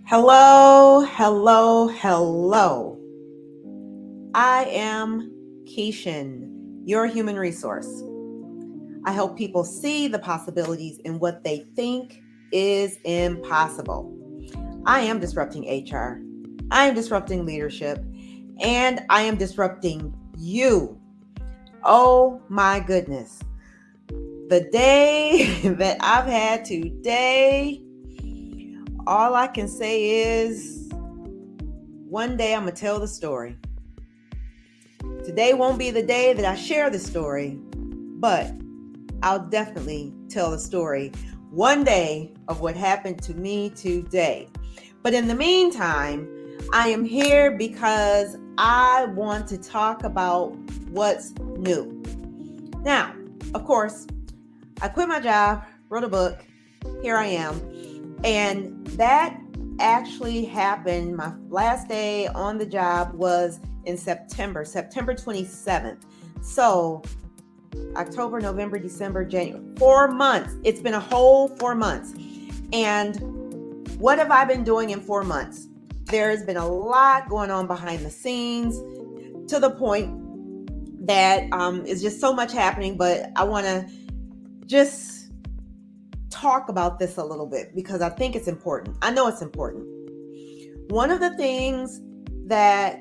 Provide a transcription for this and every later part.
Hello, hello, hello. I am Keishan, your human resource. I help people see the possibilities in what they think is impossible. I am disrupting HR. I am disrupting leadership. And I am disrupting you. Oh my goodness. The day that I've had today, all I can say is one day I'm going to tell the story. Today won't be the day that I share the story, but I'll definitely tell the story one day of what happened to me today. But in the meantime, I am here because I want to talk about what's new. Now, of course, I quit my job, wrote a book, here I am, and that actually happened. My last day on the job was in September 27th. So October, November, December, January, 4 months. It's been a whole 4 months. And what have I been doing in 4 months? There's been a lot going on behind the scenes to the point that is just so much happening, but I want to just talk about this a little bit because I think it's important. I know it's important. One of the things that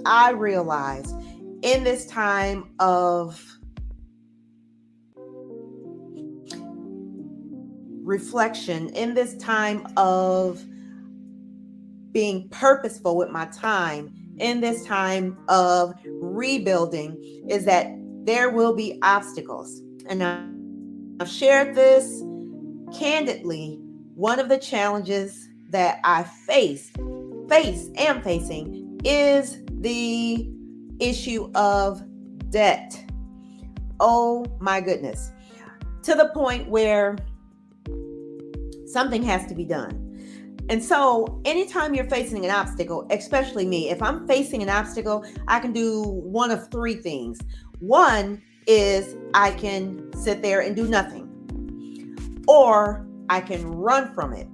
I realized in this time of reflection, in this time of being purposeful with my time, in this time of rebuilding, is that there will be obstacles. And I've shared this candidly. One of the challenges that I am facing is the issue of debt. Oh my goodness. To the point where something has to be done. And so anytime you're facing an obstacle, especially me, if I'm facing an obstacle, I can do one of three things. One is I can sit there and do nothing, or I can run from it,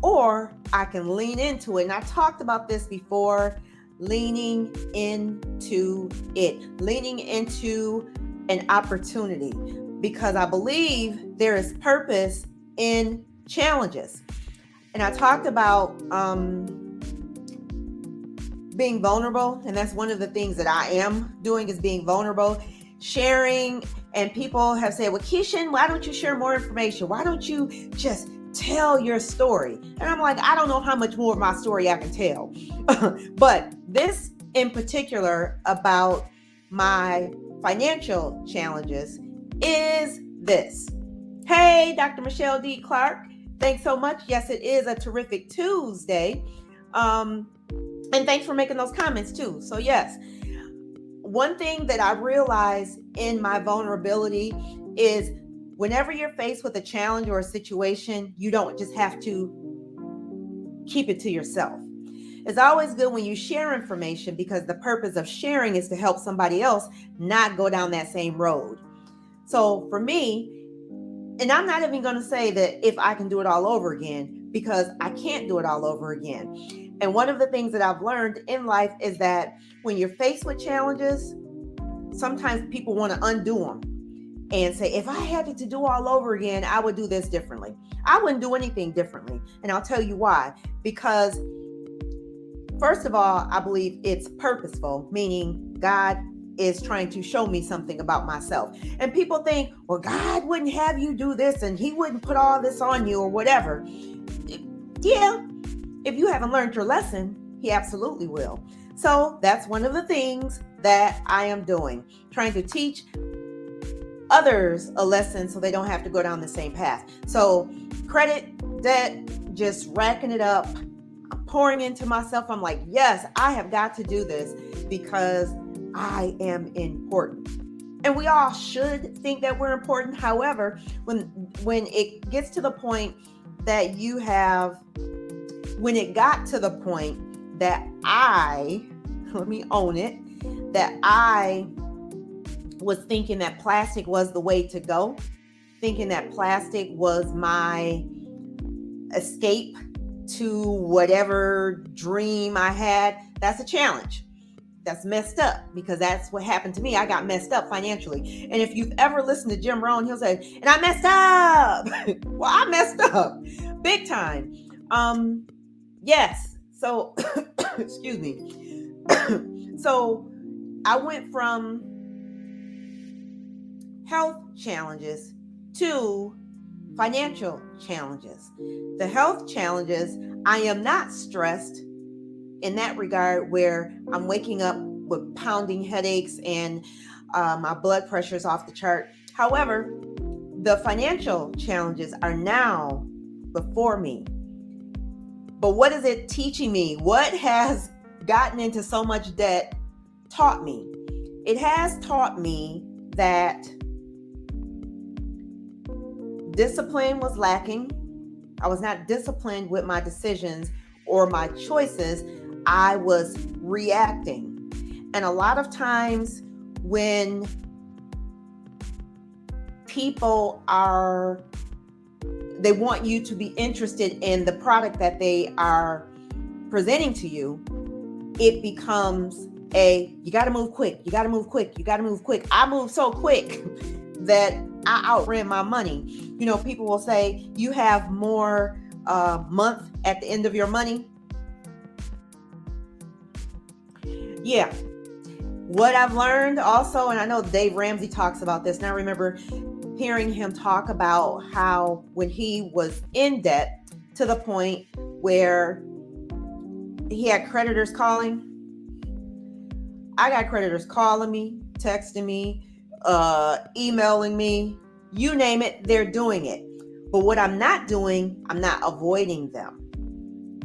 or I can lean into it. And I talked about this before, leaning into it, leaning into an opportunity, because I believe there is purpose in challenges. And I talked about being vulnerable, and that's one of the things that I am doing is being vulnerable, sharing. And people have said, well, Keishan, why don't you share more information? Why don't you just tell your story? And I'm like, I don't know how much more of my story I can tell. But this in particular about my financial challenges is this. Hey, Dr. Michelle D. Clark. Thanks so much. Yes, it is a terrific Tuesday. And thanks for making those comments too. So yes, one thing that I realized in my vulnerability is whenever you're faced with a challenge or a situation, you don't just have to keep it to yourself. It's always good when you share information because the purpose of sharing is to help somebody else not go down that same road. So for me, and I'm not even going to say that if I can do it all over again, because I can't do it all over again. And one of the things that I've learned in life is that when you're faced with challenges, sometimes people want to undo them and say, if I had it to do all over again, I would do this differently. I wouldn't do anything differently. And I'll tell you why. Because first of all, I believe it's purposeful, meaning God is trying to show me something about myself. And people think, well, God wouldn't have you do this and he wouldn't put all this on you or whatever. Yeah, if you haven't learned your lesson, he absolutely will. So that's one of the things that I am doing, trying to teach others a lesson so they don't have to go down the same path. So credit, debt, just racking it up, I'm pouring into myself. I'm like, yes, I have got to do this because I am important. And we all should think that we're important. However, when it gets to the point that when it got to the point that let me own it, that I was thinking that plastic was the way to go, thinking that plastic was my escape to whatever dream I had, that's a challenge. That's messed up, because that's what happened to me. I got messed up financially. And if you've ever listened to Jim Rohn, he'll say, and I messed up. Well, I messed up big time. Yes. So, excuse me. So I went from health challenges to financial challenges. The health challenges, I am not stressed in that regard, where I'm waking up with pounding headaches and my blood pressure is off the chart. However, the financial challenges are now before me. But what is it teaching me? What has gotten into so much debt taught me? It has taught me that discipline was lacking. I was not disciplined with my decisions or my choices. I was reacting. And a lot of times when people they want you to be interested in the product that they are presenting to you, it becomes you got to move quick. You got to move quick. You got to move quick. I moved so quick that I outran my money. You know, people will say, you have more month at the end of your money. Yeah. What I've learned also, and I know Dave Ramsey talks about this, and I remember hearing him talk about how when he was in debt to the point where he had creditors calling, I got creditors calling me, texting me, emailing me, you name it, they're doing it. But what I'm not doing, I'm not avoiding them.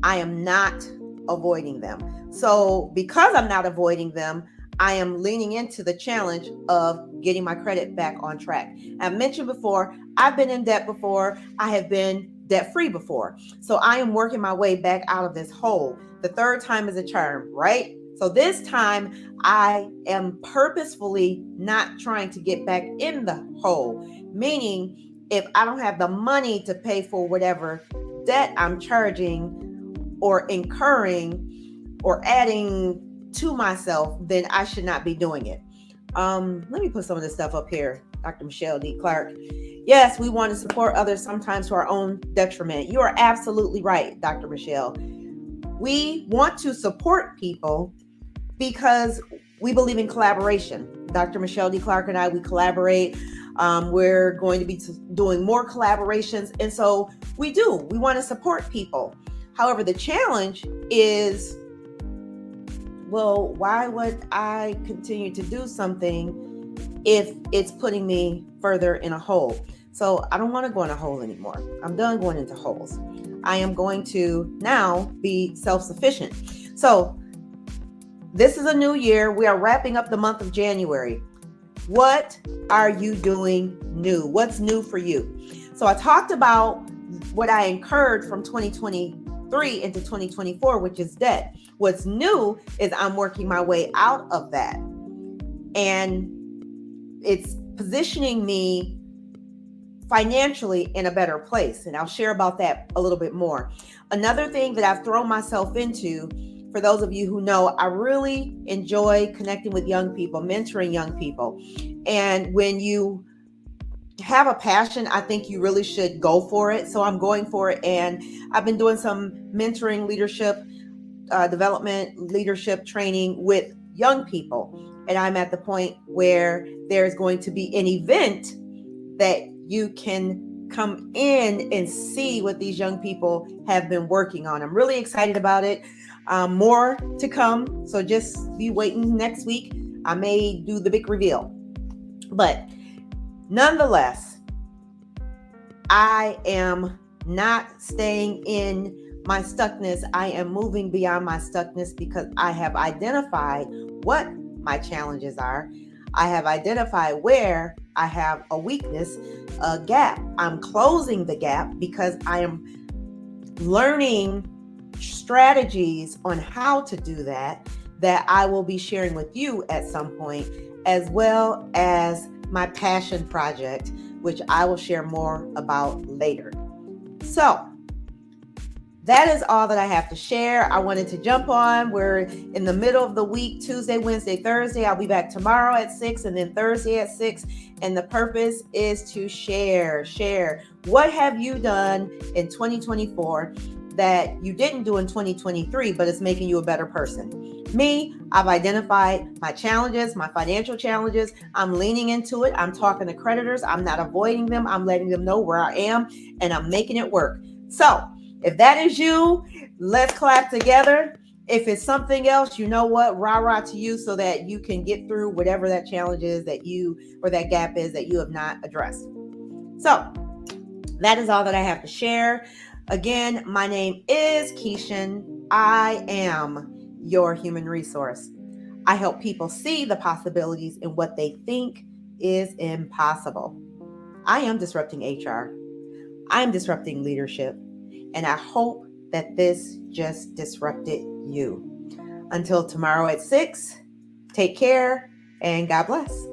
I am not avoiding them. So because I'm not avoiding them, I am leaning into the challenge of getting my credit back on track. I've mentioned before, I've been in debt before. I have been debt-free before. So I am working my way back out of this hole. The third time is a charm, right? So this time I am purposefully not trying to get back in the hole. Meaning, if I don't have the money to pay for whatever debt I'm charging or incurring or adding to myself, then I should not be doing it. Let me put some of this stuff up here. Dr. Michelle D. Clark. Yes, we want to support others sometimes to our own detriment. You are absolutely right, Dr. Michelle. We want to support people because we believe in collaboration. Dr. Michelle D. Clark and I, we collaborate. We're going to be doing more collaborations. And so we do. We want to support people. However, the challenge is, well, why would I continue to do something if it's putting me further in a hole? So I don't want to go in a hole anymore. I'm done going into holes. I am going to now be self-sufficient. So this is a new year. We are wrapping up the month of January. What are you doing new? What's new for you? So I talked about what I incurred from 2023 into 2024, which is debt. What's new is I'm working my way out of that. And it's positioning me financially in a better place. And I'll share about that a little bit more. Another thing that I've thrown myself into, for those of you who know, I really enjoy connecting with young people, mentoring young people. And when you have a passion, I think you really should go for it. So I'm going for it. And I've been doing some mentoring, leadership development, leadership training with young people. And I'm at the point where there's going to be an event that you can come in and see what these young people have been working on. I'm really excited about it. More to come. So just be waiting next week. I may do the big reveal. But nonetheless, I am not staying in my stuckness. I am moving beyond my stuckness because I have identified what my challenges are. I have identified where I have a weakness, a gap. I'm closing the gap because I am learning strategies on how to do that I will be sharing with you at some point, as well as my passion project, which I will share more about later. So that is all that I have to share. I wanted to jump on. We're in the middle of the week, Tuesday, Wednesday, Thursday. I'll be back tomorrow at 6 and then Thursday at 6. And the purpose is to share. What have you done in 2024 that you didn't do in 2023, but it's making you a better person? Me, I've identified my challenges, my financial challenges. I'm leaning into it. I'm talking to creditors. I'm not avoiding them. I'm letting them know where I am, and I'm making it work. So if that is you, let's clap together. If it's something else, you know what? Rah to you so that you can get through whatever that challenge is that you, or that gap is that you have not addressed. So that is all that I have to share. Again, my name is Keishan. I am your human resource. I help people see the possibilities in what they think is impossible. I am disrupting HR. I'm disrupting leadership. And I hope that this just disrupted you. Until tomorrow at 6, take care and God bless.